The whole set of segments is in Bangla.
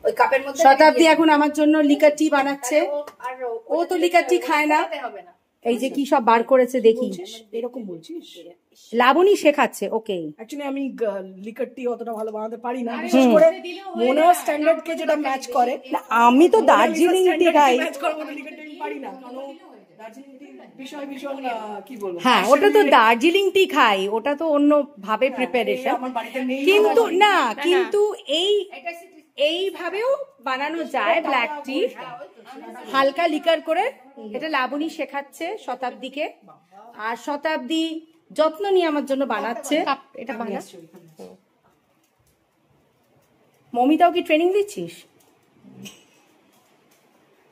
ওই কাপের মধ্যে। শতাব্দী এখন আমার জন্য লিকার টি বানাচ্ছে। ও তো লিকার টি খায় না। এই যে কি সব বার করেছে দেখি। এরকম বলছিস? লাবণী শেখাচ্ছে ওকে। অ্যাকচুয়ালি আমি লিকার টি অতটা ভালো বানাতে পারি না, বিশেষ করে মোনা স্ট্যান্ডার্ড কে যেটা ম্যাচ করে। আমি তো দার্জিলিং টি খাই। ম্যাচ করব না, লিকার টি পারি না, কারণ দার্জিলিং টি বিষয় ভীষণ কি বলবো। হ্যাঁ ওটা তো দার্জিলিং টি খাই, ওটা তো অন্য ভাবে প্রিপারেশন। আমার বাড়িতে নেই, কিন্তু না, কিন্তু এইভাবেও বানানো যায় ব্ল্যাক টি, হালকা লিকার করে। এটা লাবণী শেখাচ্ছে শতাব্দীকে, আর শতাব্দী যত্ন নিয়ে আমার জন্য বানাচ্ছে। এটা বানা। মমিতাও কি ট্রেনিং দিচ্ছিস?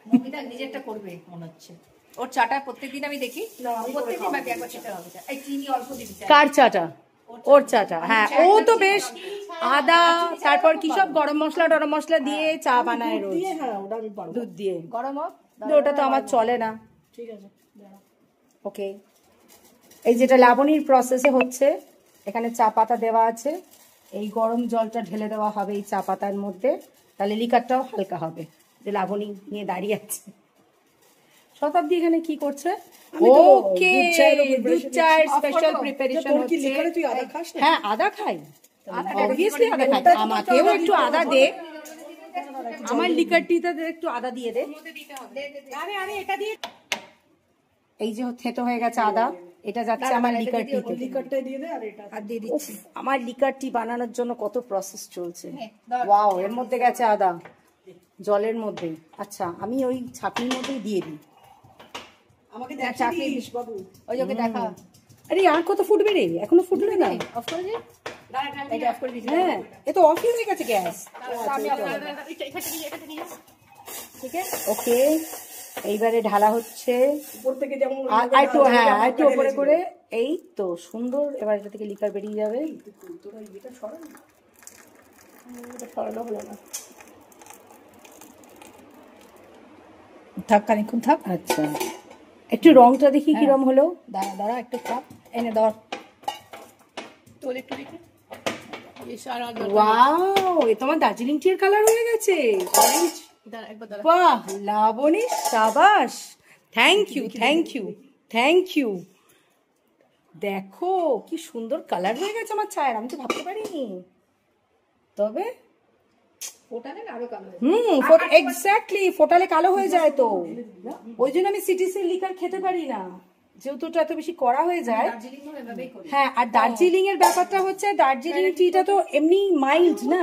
মমিতা নিজেরটা করবে মনে হচ্ছে। ওর চাটা প্রত্যেকদিন আমি দেখি, প্রত্যেকদিন বাকি একবার খেতে হবে। এই চিনি অল্প দিবি। কার চাটা? ওর চাটা। হ্যাঁ ও তো বেশ আদা, তারপর কি সব গরম মশলা দিয়ে চা বানায় রোজ। হ্যাঁ ওটা আমি পারবো, দুধ দিয়ে। গরম হোক, ওটা তো আমার চলে না। ঠিক আছে। ওকে, এই যেটা লাবণীর প্রসেসে হচ্ছে, এখানে চা পাতা দেওয়া আছে, এই গরম জলটা ঢেলে দেওয়া হবে এই চা পাতার মধ্যে, তাহলে লিকারটাও হালকা হবে। যে লাবণী নিয়ে দাঁড়িয়ে আছে। শতাব্দী এখানে কি করছে? ওকে, দুধ চায়ের স্পেশাল প্রিপারেশন হচ্ছে। তুই আদা খাস না? হ্যাঁ আদা খাই, অবভিয়াসলি আদা খাই। আমাকেও একটু আদা দে, আমার লিকার টিতে একটু আদা দিয়ে দে। এটা দিয়ে। এই যে থেতো হয়ে গেছে আদা, এটা যাচ্ছে আমার লিকার টিতে। লিকারটা দিয়ে দে, আর এটা আর দিয়ে দিচ্ছি। আমার লিকার টি বানানোর জন্য কত প্রসেস চলছে। ওয়াও, এর মধ্যে গেছে আদা জলের মধ্যে। আচ্ছা আমি ওই ছাঁকনির মধ্যেই দিয়ে দিই। আমাকে দেখিস বাবু, ওই ওকে দেখা। আরে আর কত ফুটবে রে? এখনো ফুটবে না? অফ করে দে। এটা অফ করে দিছি। হ্যাঁ এ তো অফই হয়ে গেছে গ্যাস। আমি ঠিক আছে। ওকে, এইবারে ঢালা হচ্ছে উপর থেকে যেমন একটু। হ্যাঁ একটু উপরে করে, এই তো সুন্দর। এবার এটা থেকে লিকার বেরিয়ে যাবে। তোরা এটা সরানো, এটা সরানো হলো না। থাক, খানিক্ষণ থাক। আচ্ছা একটু রংটা দেখি কিরম হলো। দাঁড়া একটু থাক, এনে ধর। তোল একটু দেখি। ওয়াও, এ তোমার দার্জিলিং টি এর কালার হয়ে গেছে, অরেঞ্জ। বাহ লাবণী, সাবাস, thank you thank you thank you. দেখো কি সুন্দর কালার হয়ে গেছে আমার চায়ের, আমি তো ভাবতে পারিনি। তবে এক্স্যাক্টলি, ফোটালে কালো হয়ে যায় তো। ওই জন্য আমি সিটিসি লিকার খেতে পারি না, যেহেতু এত বেশি কড়া হয়ে যায়। হ্যাঁ, আর দার্জিলিং এর ব্যাপারটা হচ্ছে, দার্জিলিং টিটা তো এমনি মাইল্ড না।